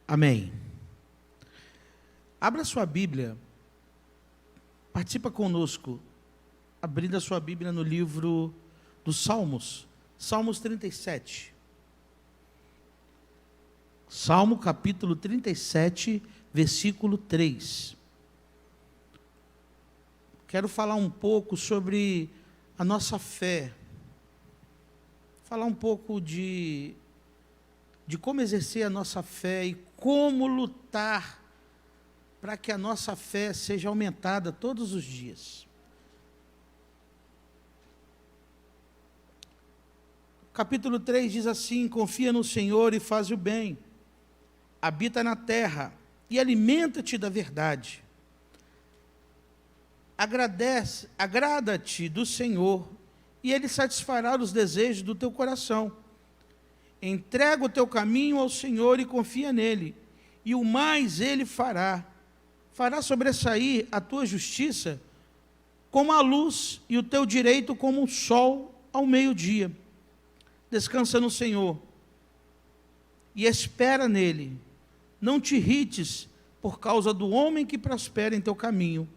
Amém. Abra sua Bíblia, participa conosco, abrindo a sua Bíblia no livro dos Salmos, Salmos 37. Salmo capítulo 37, versículo 3. Quero falar um pouco sobre a nossa fé, falar um pouco de como exercer a nossa fé e como lutar para que a nossa fé seja aumentada todos os dias. Capítulo 3 diz assim: confia no Senhor e faz o bem, habita na terra e alimenta-te da verdade. Agrada-te do Senhor e Ele satisfará os desejos do teu coração. Entrega o teu caminho ao Senhor e confia nele, e o mais Ele fará. Fará sobressair a tua justiça como a luz e o teu direito como o sol ao meio-dia. Descansa no Senhor e espera nele. Não te irrites por causa do homem que prospera em teu caminho,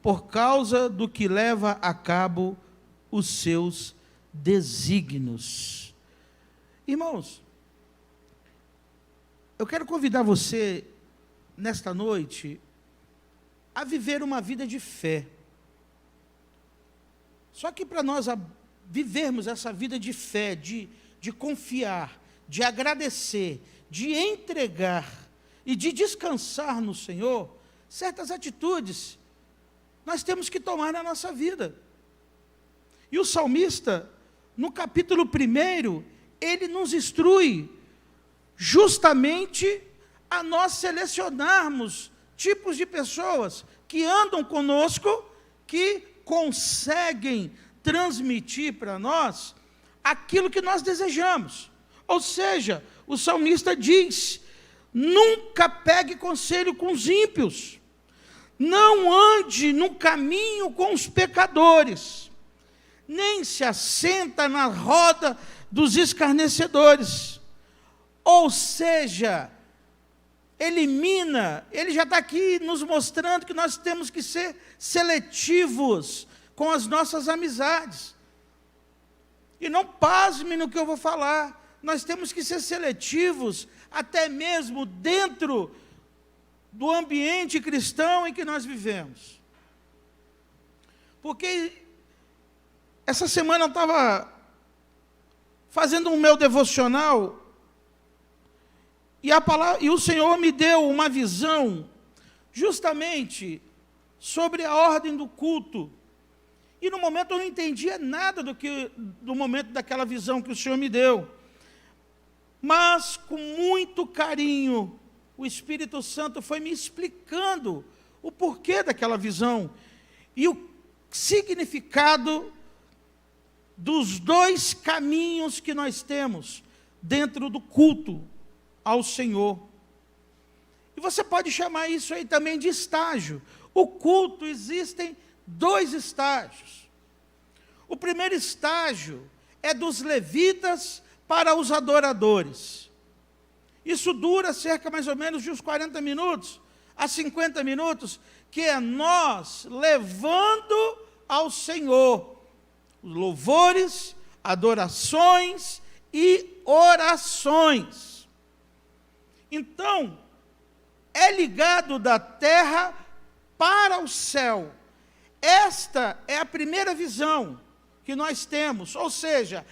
por causa do que leva a cabo os seus desígnios. Irmãos, eu quero convidar você, nesta noite, a viver uma vida de fé. Só que para nós vivermos essa vida de fé, de confiar, de agradecer, de entregar e de descansar no Senhor, certas atitudes nós temos que tomar na nossa vida. E o salmista, no capítulo 1, ele nos instrui justamente a nós selecionarmos tipos de pessoas que andam conosco, que conseguem transmitir para nós aquilo que nós desejamos. Ou seja, o salmista diz: nunca pegue conselho com os ímpios, não ande no caminho com os pecadores, nem se assenta na roda dos escarnecedores. Ou seja, ele já está aqui nos mostrando que nós temos que ser seletivos com as nossas amizades. E não pasme no que eu vou falar, nós temos que ser seletivos até mesmo dentro do ambiente cristão em que nós vivemos. Porque essa semana eu estava fazendo o meu devocional e o Senhor me deu uma visão justamente sobre a ordem do culto. E no momento eu não entendia nada do momento daquela visão que o Senhor me deu. Mas com muito carinho, o Espírito Santo foi me explicando o porquê daquela visão e o significado dos dois caminhos que nós temos dentro do culto ao Senhor. E você pode chamar isso aí também de estágio. O culto, existem dois estágios. O primeiro estágio é dos levitas para os adoradores. Isso dura cerca mais ou menos de uns 40 minutos a 50 minutos, que é nós levando ao Senhor louvores, adorações e orações. Então, é ligado da terra para o céu. Esta é a primeira visão que nós temos, ou seja,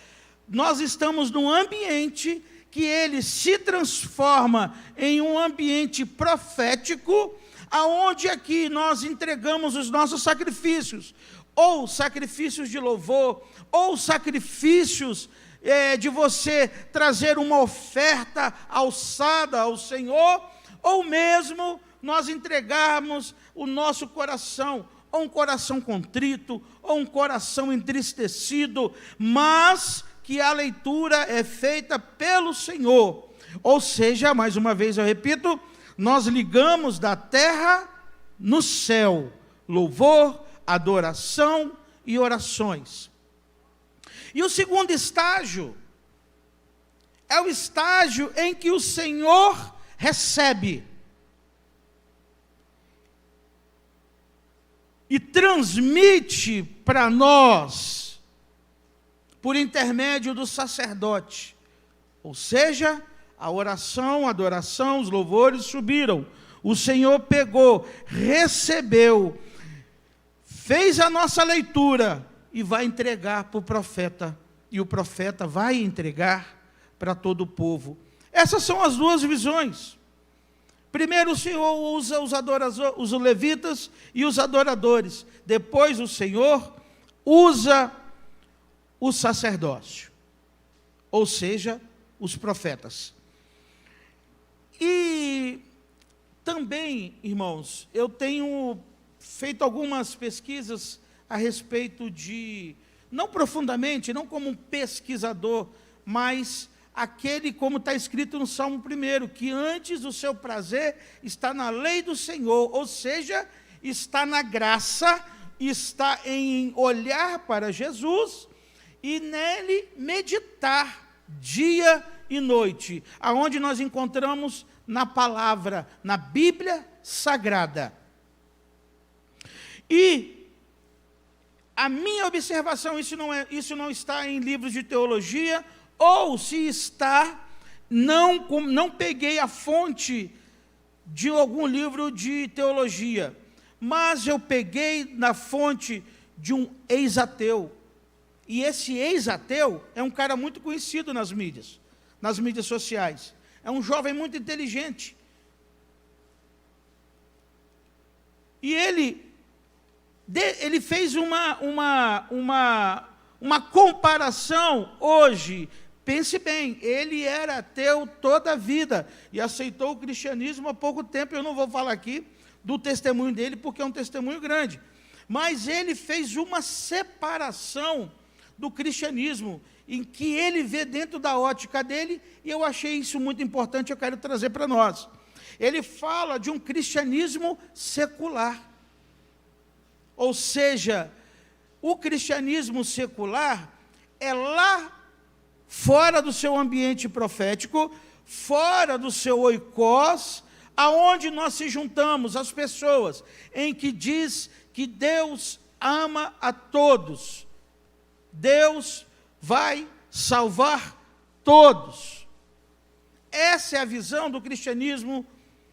nós estamos num ambiente que ele se transforma em um ambiente profético, aonde aqui nós entregamos os nossos sacrifícios, ou sacrifícios de louvor, ou sacrifícios de você trazer uma oferta alçada ao Senhor, ou mesmo nós entregarmos o nosso coração, ou um coração contrito, ou um coração entristecido, mas que a leitura é feita pelo Senhor. Ou seja, mais uma vez eu repito, nós ligamos da terra no céu, louvor, adoração e orações. E o segundo estágio é o estágio em que o Senhor recebe e transmite para nós por intermédio do sacerdote. Ou seja, a oração, a adoração, os louvores subiram. O Senhor pegou, recebeu, fez a nossa leitura e vai entregar para o profeta. E o profeta vai entregar para todo o povo. Essas são as duas visões. Primeiro o Senhor usa os levitas e os adoradores. Depois o Senhor usa o sacerdócio. Ou seja, os profetas. E também, irmãos, eu tenho feito algumas pesquisas a respeito de, não profundamente, não como um pesquisador, mas aquele, como está escrito no Salmo 1, que antes o seu prazer está na lei do Senhor, ou seja, está na graça, está em olhar para Jesus e nele meditar dia e noite, aonde nós encontramos na palavra, na Bíblia Sagrada. E a minha observação, isso não está em livros de teologia, ou se está, não peguei a fonte de algum livro de teologia, mas eu peguei na fonte de um ex-ateu. E esse ex-ateu é um cara muito conhecido nas mídias sociais. É um jovem muito inteligente. E ele fez uma comparação hoje. Pense bem, ele era ateu toda a vida e aceitou o cristianismo há pouco tempo. Eu não vou falar aqui do testemunho dele, porque é um testemunho grande. Mas ele fez uma separação do cristianismo, em que ele vê dentro da ótica dele, e eu achei isso muito importante, eu quero trazer para nós. Ele fala de um cristianismo secular. Ou seja, o cristianismo secular é lá fora do seu ambiente profético, fora do seu oikos, aonde nós se juntamos, as pessoas, em que diz que Deus ama a todos. Deus vai salvar todos. Essa é a visão do cristianismo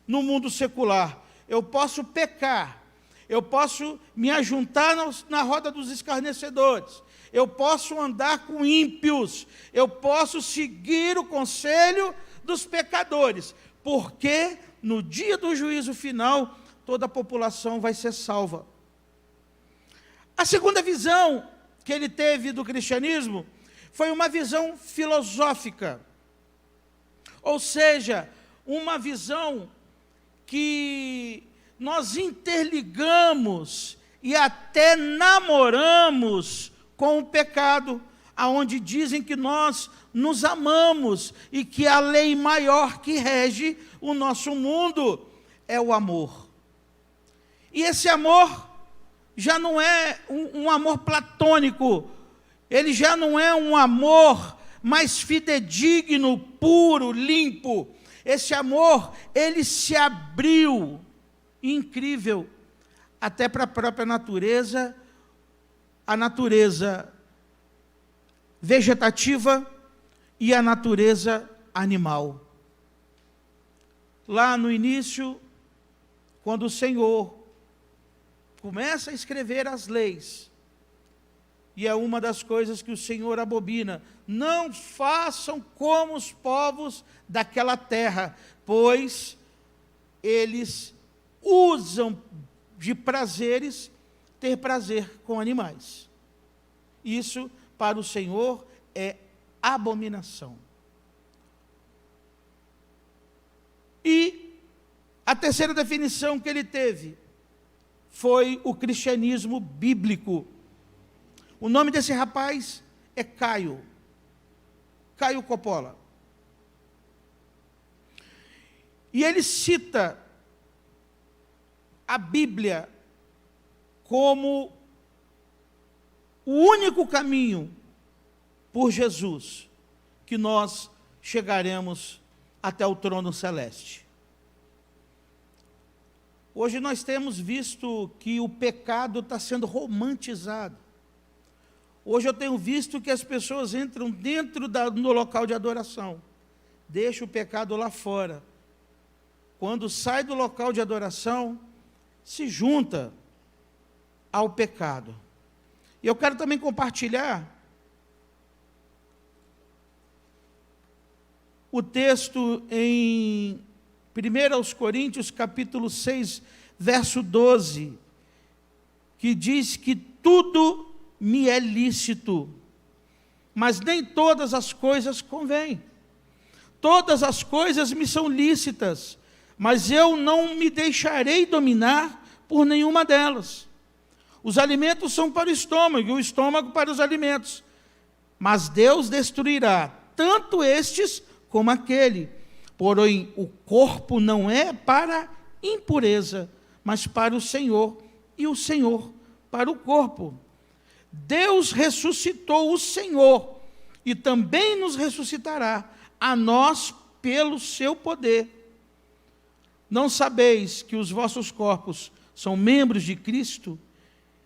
no mundo secular. Eu posso pecar, eu posso me ajuntar na roda dos escarnecedores, eu posso andar com ímpios, eu posso seguir o conselho dos pecadores, porque no dia do juízo final, toda a população vai ser salva. A segunda visão que ele teve do cristianismo foi uma visão filosófica, ou seja, uma visão que nós interligamos e até namoramos com o pecado, aonde dizem que nós nos amamos e que a lei maior que rege o nosso mundo é o amor. E esse amor já não é um amor platônico, ele já não é um amor mais fidedigno, puro, limpo. Esse amor, ele se abriu, incrível, até para a própria natureza, a natureza vegetativa e a natureza animal. Lá no início, quando o Senhor começa a escrever as leis, e é uma das coisas que o Senhor abomina: não façam como os povos daquela terra, pois eles usam de prazeres ter prazer com animais. Isso para o Senhor é abominação. E a terceira definição que ele teve foi o cristianismo bíblico. O nome desse rapaz é Caio Coppola. E ele cita a Bíblia como o único caminho por Jesus que nós chegaremos até o trono celeste. Hoje nós temos visto que o pecado está sendo romantizado. Hoje eu tenho visto que as pessoas entram dentro do local de adoração, deixam o pecado lá fora. Quando sai do local de adoração, se junta ao pecado. E eu quero também compartilhar o texto em 1 Coríntios, capítulo 6, verso 12, que diz que tudo me é lícito, mas nem todas as coisas convêm. Todas as coisas me são lícitas, mas eu não me deixarei dominar por nenhuma delas. Os alimentos são para o estômago, e o estômago para os alimentos. Mas Deus destruirá tanto estes como aquele. Porém, o corpo não é para impureza, mas para o Senhor, e o Senhor para o corpo. Deus ressuscitou o Senhor, e também nos ressuscitará, a nós pelo seu poder. Não sabeis que os vossos corpos são membros de Cristo?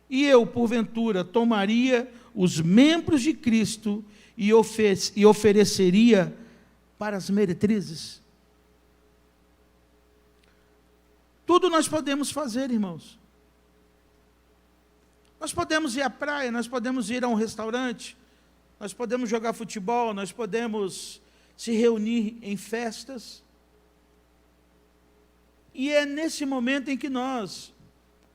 E eu, porventura, tomaria os membros de Cristo e ofereceria para as meretrizes? Tudo nós podemos fazer, irmãos. Nós podemos ir à praia, nós podemos ir a um restaurante, nós podemos jogar futebol, nós podemos se reunir em festas. E é nesse momento em que nós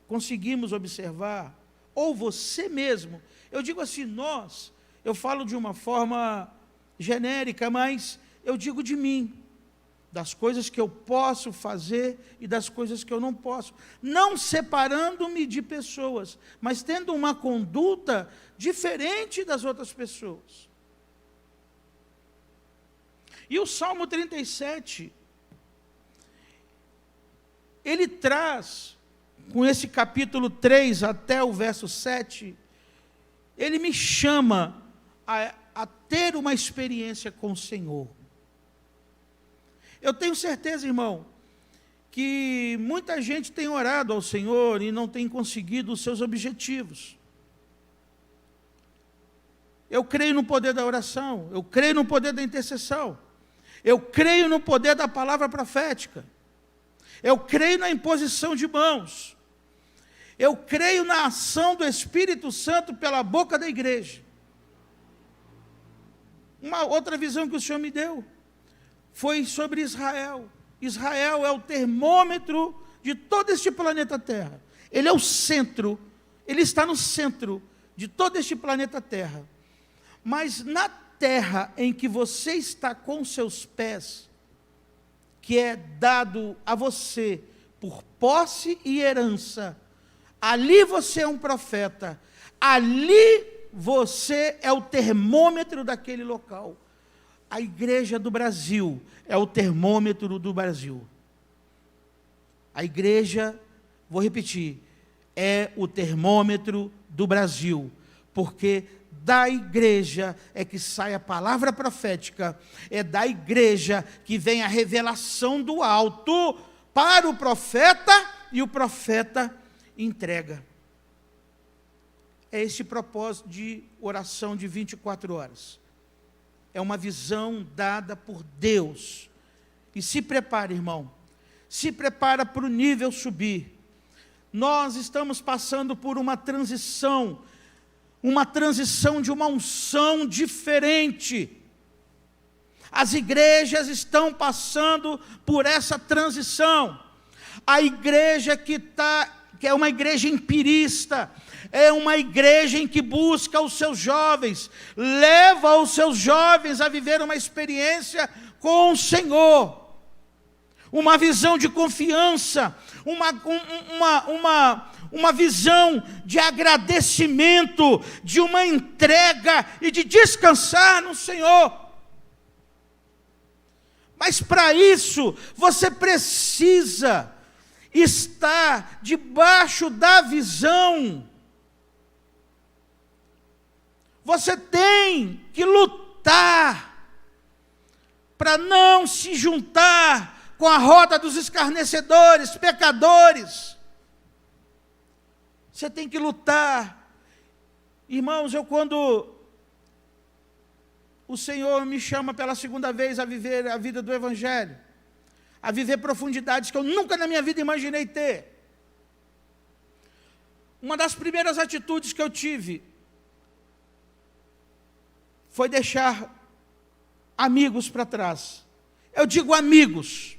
conseguimos observar, ou você mesmo, eu digo assim, nós, eu falo de uma forma genérica, mas eu digo de mim, das coisas que eu posso fazer e das coisas que eu não posso, não separando-me de pessoas, mas tendo uma conduta diferente das outras pessoas. E o Salmo 37, ele traz, com esse capítulo 3 até o verso 7, ele me chama a ter uma experiência com o Senhor. Eu tenho certeza, irmão, que muita gente tem orado ao Senhor e não tem conseguido os seus objetivos. Eu creio no poder da oração, eu creio no poder da intercessão, eu creio no poder da palavra profética, eu creio na imposição de mãos, eu creio na ação do Espírito Santo pela boca da igreja. Uma outra visão que o Senhor me deu foi sobre Israel. Israel é o termômetro de todo este planeta Terra. Ele é o centro, ele está no centro de todo este planeta Terra. Mas na terra em que você está com seus pés, que é dado a você por posse e herança, ali você é um profeta, ali você é o termômetro daquele local. A igreja do Brasil é o termômetro do Brasil. A igreja, vou repetir, é o termômetro do Brasil, porque da igreja é que sai a palavra profética, é da igreja que vem a revelação do alto para o profeta, e o profeta entrega. É esse propósito de oração de 24 horas. É uma visão dada por Deus. E se prepare, irmão. Se prepara para o nível subir. Nós estamos passando por uma transição de uma unção diferente. As igrejas estão passando por essa transição. A igreja que é uma igreja empirista, é uma igreja em que busca os seus jovens, leva os seus jovens a viver uma experiência com o Senhor, uma visão de confiança, uma visão de agradecimento, de uma entrega e de descansar no Senhor. Mas para isso, você precisa estar debaixo da visão. Você tem que lutar para não se juntar com a roda dos escarnecedores, pecadores. Você tem que lutar. Irmãos, quando o Senhor me chama pela segunda vez a viver a vida do Evangelho, a viver profundidades que eu nunca na minha vida imaginei ter, uma das primeiras atitudes que eu tive foi deixar amigos para trás. Eu digo amigos,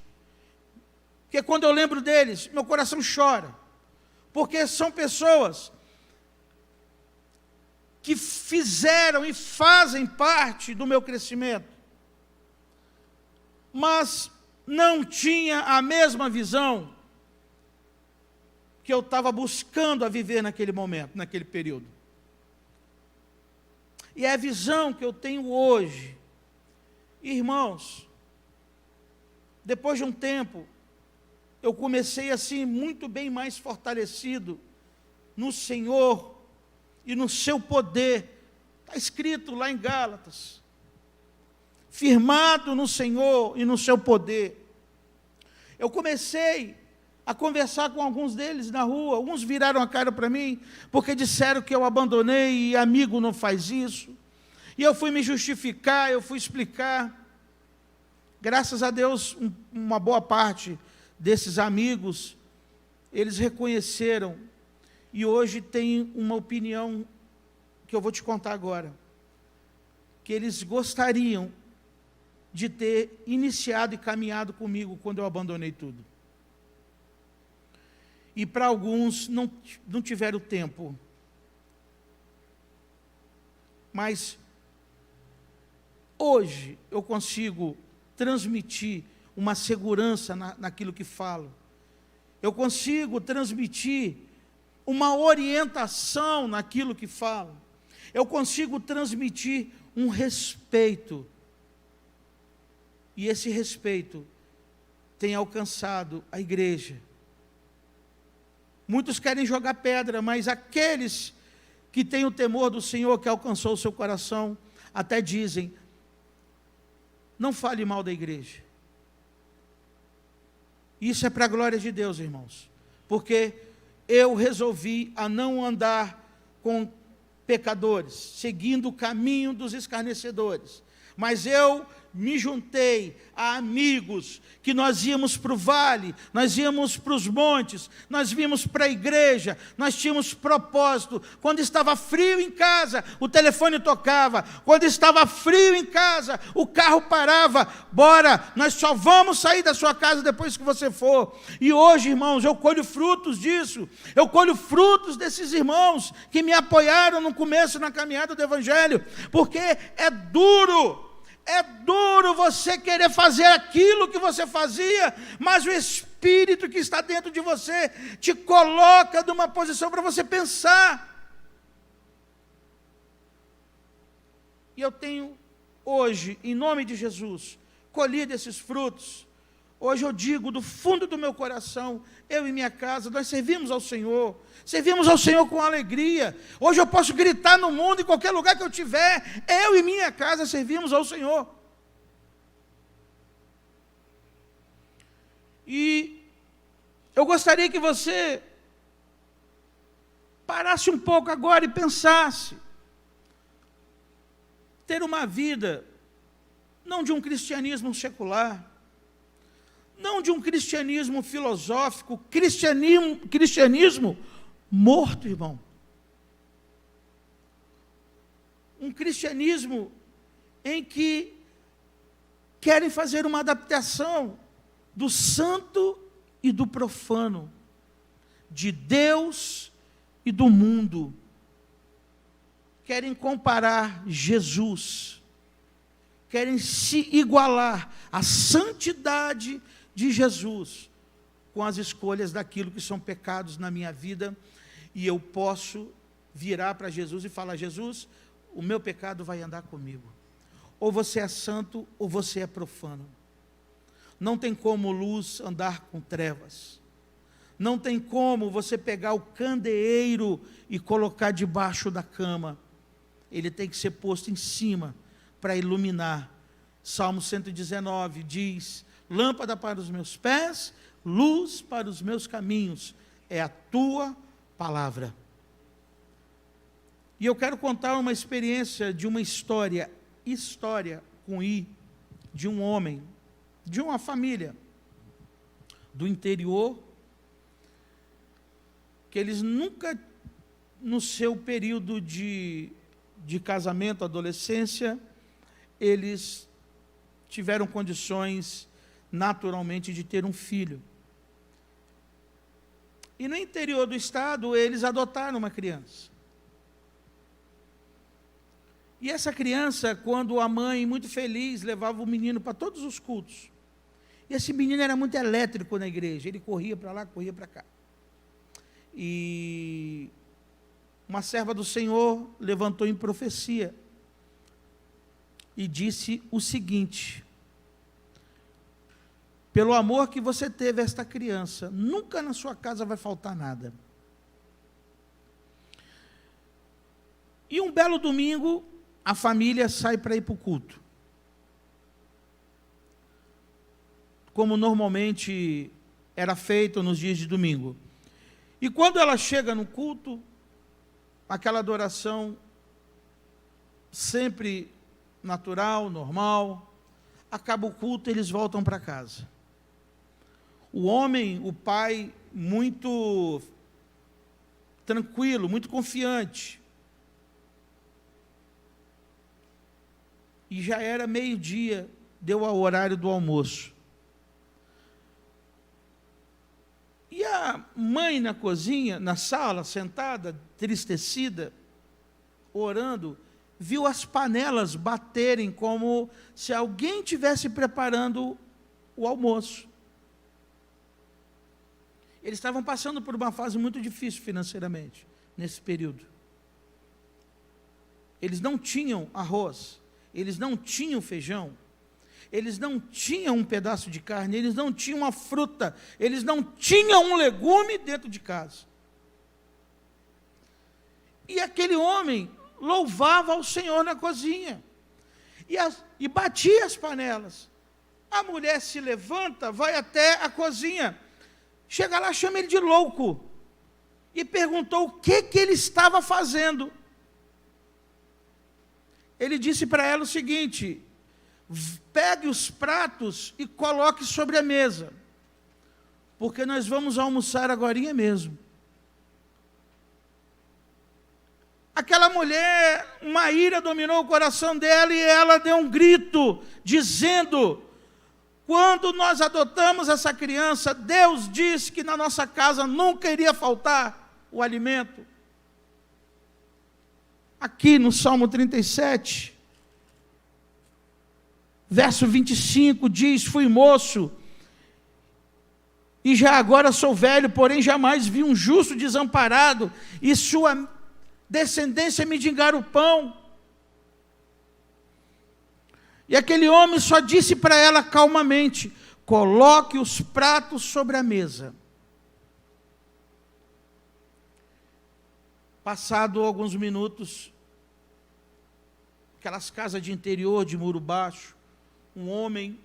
porque quando eu lembro deles, meu coração chora, porque são pessoas que fizeram e fazem parte do meu crescimento, mas não tinha a mesma visão que eu estava buscando a viver naquele momento, naquele período. E é a visão que eu tenho hoje. Irmãos, depois de um tempo, eu comecei assim, muito bem mais fortalecido no Senhor e no seu poder. Está escrito lá em Gálatas. Firmado no Senhor e no seu poder. Eu comecei a conversar com alguns deles na rua. Alguns viraram a cara para mim, porque disseram que eu abandonei e amigo não faz isso. E eu fui me justificar, eu fui explicar. Graças a Deus, uma boa parte desses amigos, eles reconheceram, e hoje tem uma opinião que eu vou te contar agora, que eles gostariam de ter iniciado e caminhado comigo quando eu abandonei tudo. E para alguns não tiveram tempo. Mas hoje eu consigo transmitir uma segurança naquilo que falo. Eu consigo transmitir uma orientação naquilo que falo. Eu consigo transmitir um respeito. E esse respeito tem alcançado a igreja. Muitos querem jogar pedra, mas aqueles que têm o temor do Senhor, que alcançou o seu coração, até dizem: não fale mal da igreja. Isso é para a glória de Deus, irmãos, porque eu resolvi a não andar com pecadores, seguindo o caminho dos escarnecedores, mas eu me juntei a amigos, que nós íamos para o vale, nós íamos para os montes, nós vimos para a igreja, nós tínhamos propósito. Quando estava frio em casa, o telefone tocava. Quando estava frio em casa, o carro parava. Bora, nós só vamos sair da sua casa depois que você for. E hoje, irmãos, eu colho frutos disso. Eu colho frutos desses irmãos que me apoiaram no começo, na caminhada do Evangelho, porque é duro. É duro você querer fazer aquilo que você fazia, mas o Espírito que está dentro de você te coloca numa posição para você pensar. E eu tenho hoje, em nome de Jesus, colhido esses frutos. Hoje eu digo do fundo do meu coração, eu e minha casa, nós servimos ao Senhor com alegria. Hoje eu posso gritar no mundo, em qualquer lugar que eu estiver, eu e minha casa servimos ao Senhor. E eu gostaria que você parasse um pouco agora e pensasse, ter uma vida, não de um cristianismo secular, não de um cristianismo filosófico, cristianismo morto, irmão. Um cristianismo em que querem fazer uma adaptação do santo e do profano, de Deus e do mundo. Querem comparar Jesus, querem se igualar à santidade de Jesus com as escolhas daquilo que são pecados na minha vida, e eu posso virar para Jesus e falar: Jesus, o meu pecado vai andar comigo. Ou você é santo, ou você é profano. Não tem como luz andar com trevas. Não tem como você pegar o candeeiro e colocar debaixo da cama. Ele tem que ser posto em cima para iluminar. Salmo 119 diz: lâmpada para os meus pés, luz para os meus caminhos, é a tua palavra. E eu quero contar uma experiência de uma história com I, de um homem, de uma família do interior, que eles nunca, no seu período de casamento, adolescência, eles tiveram condições naturalmente de ter um filho. E no interior do estado, eles adotaram uma criança. E essa criança, quando a mãe, muito feliz, levava o menino para todos os cultos. E esse menino era muito elétrico na igreja, ele corria para lá, corria para cá. E uma serva do Senhor levantou em profecia e disse o seguinte: pelo amor que você teve a esta criança, nunca na sua casa vai faltar nada. E um belo domingo, a família sai para ir para o culto. Como normalmente era feito nos dias de domingo. E quando ela chega no culto, aquela adoração sempre natural, normal, acaba o culto e eles voltam para casa. O homem, o pai, muito tranquilo, muito confiante. E já era meio-dia, deu o horário do almoço. E a mãe na cozinha, na sala, sentada, entristecida, orando, viu as panelas baterem como se alguém estivesse preparando o almoço. Eles estavam passando por uma fase muito difícil financeiramente, nesse período. Eles não tinham arroz, eles não tinham feijão, eles não tinham um pedaço de carne, eles não tinham uma fruta, eles não tinham um legume dentro de casa. E aquele homem louvava ao Senhor na cozinha, e batia as panelas. A mulher se levanta, vai até a cozinha, chega lá, chama ele de louco, e perguntou o que ele estava fazendo. Ele disse para ela o seguinte: pegue os pratos e coloque sobre a mesa, porque nós vamos almoçar agorinha mesmo. Aquela mulher, uma ira dominou o coração dela e ela deu um grito, dizendo: quando nós adotamos essa criança, Deus disse que na nossa casa nunca iria faltar o alimento. Aqui no Salmo 37, verso 25, diz: fui moço, e já agora sou velho, porém jamais vi um justo desamparado, e sua descendência mendigar o pão. E aquele homem só disse para ela calmamente: coloque os pratos sobre a mesa. Passado alguns minutos, aquelas casas de interior, de muro baixo, um homem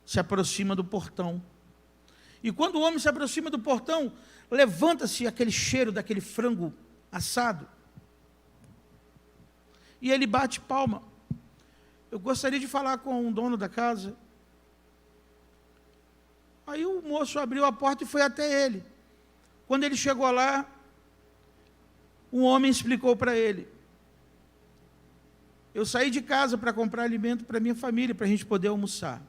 se aproxima do portão. E quando o homem se aproxima do portão, levanta-se aquele cheiro daquele frango assado. E ele bate palma. Eu gostaria de falar com o dono da casa. Aí o moço abriu a porta e foi até ele. Quando ele chegou lá, o homem explicou para ele: eu saí de casa para comprar alimento para minha família, para a gente poder almoçar.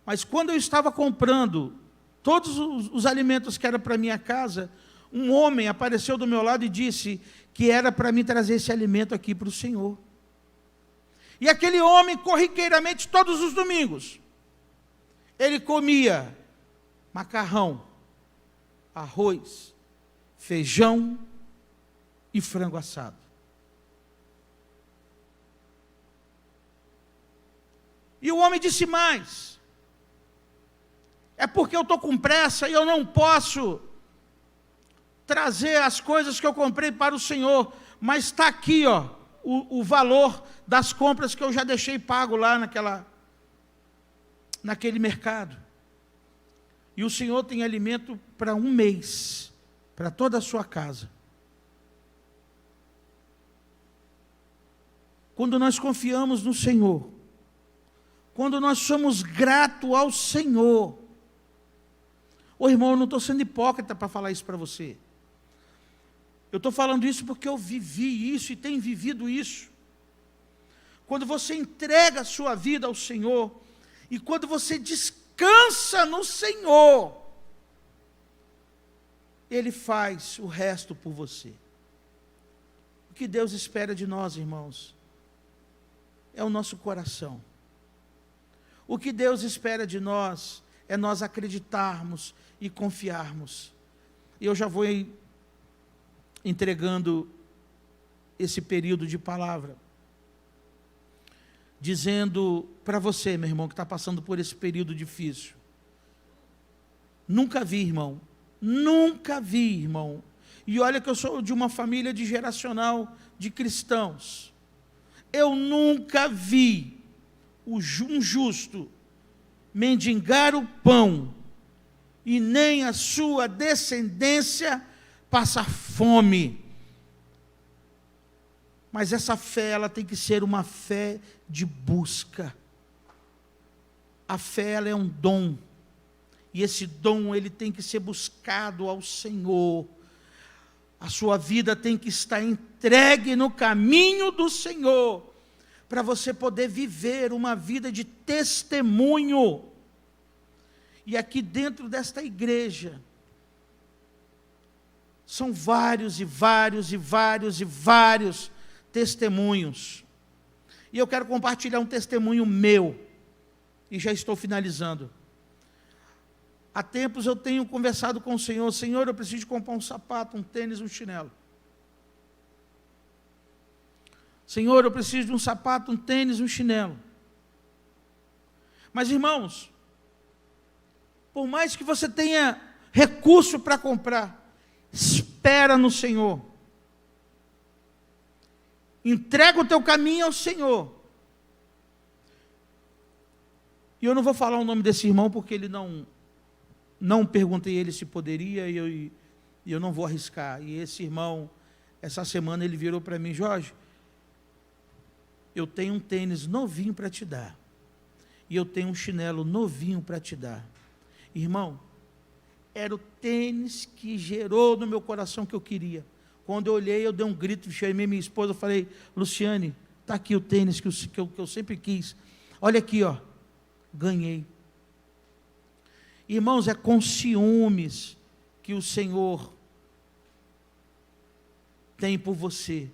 Mas quando eu estava comprando todos os alimentos que eram para minha casa, um homem apareceu do meu lado e disse que era para mim trazer esse alimento aqui para o Senhor. E aquele homem, corriqueiramente, todos os domingos, ele comia macarrão, arroz, feijão e frango assado. E o homem disse mais: é porque eu estou com pressa e eu não posso trazer as coisas que eu comprei para o Senhor, mas está aqui, ó, o valor das compras que eu já deixei pago lá naquele mercado. E o Senhor tem alimento para um mês, para toda a sua casa. Quando nós confiamos no Senhor, quando nós somos gratos ao Senhor, ô irmão, eu não estou sendo hipócrita para falar isso para você. Eu estou falando isso porque eu vivi isso e tenho vivido isso. Quando você entrega a sua vida ao Senhor, e quando você descansa no Senhor, Ele faz o resto por você. O que Deus espera de nós, irmãos, é o nosso coração. O que Deus espera de nós é nós acreditarmos e confiarmos. E eu já vou entregando esse período de palavra, dizendo para você, meu irmão, que está passando por esse período difícil. Nunca vi, irmão, e olha que eu sou de uma família de geracional de cristãos, eu nunca vi um justo mendigar o pão, e nem a sua descendência passar fome. Mas essa fé, ela tem que ser uma fé de busca. A fé, ela é um dom, e esse dom, ele tem que ser buscado ao Senhor. A sua vida tem que estar entregue no caminho do Senhor, para você poder viver uma vida de testemunho. E aqui dentro desta igreja, são vários testemunhos. E eu quero compartilhar um testemunho meu, e já estou finalizando. Há tempos eu tenho conversado com o Senhor: Senhor, eu preciso comprar um sapato, um tênis, um chinelo. Senhor, eu preciso de um sapato, um tênis, um chinelo. Mas, irmãos, por mais que você tenha recurso para comprar, espera no Senhor. Entrega o teu caminho ao Senhor. E eu não vou falar o nome desse irmão, porque ele não perguntei a ele se poderia, e eu não vou arriscar. E esse irmão, essa semana, ele virou para mim: Jorge, eu tenho um tênis novinho para te dar, e eu tenho um chinelo novinho para te dar. Irmão, era o tênis que gerou no meu coração que eu queria. Quando eu olhei, eu dei um grito, chamei minha esposa, eu falei: Luciane, está aqui o tênis que eu sempre quis. Olha aqui, ó, ganhei. Irmãos, é com ciúmes que o Senhor tem por você.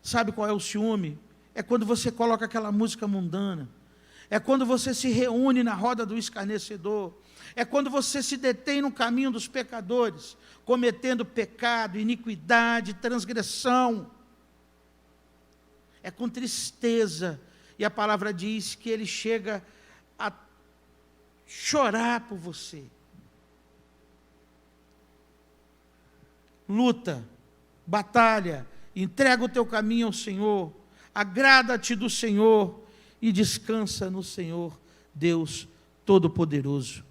Sabe qual é o ciúme? É quando você coloca aquela música mundana. É quando você se reúne na roda do escarnecedor. É quando você se detém no caminho dos pecadores, cometendo pecado, iniquidade, transgressão. É com tristeza. E a palavra diz que ele chega a chorar por você. Luta, batalha, entrega o teu caminho ao Senhor, agrada-te do Senhor e descansa no Senhor, Deus Todo-Poderoso.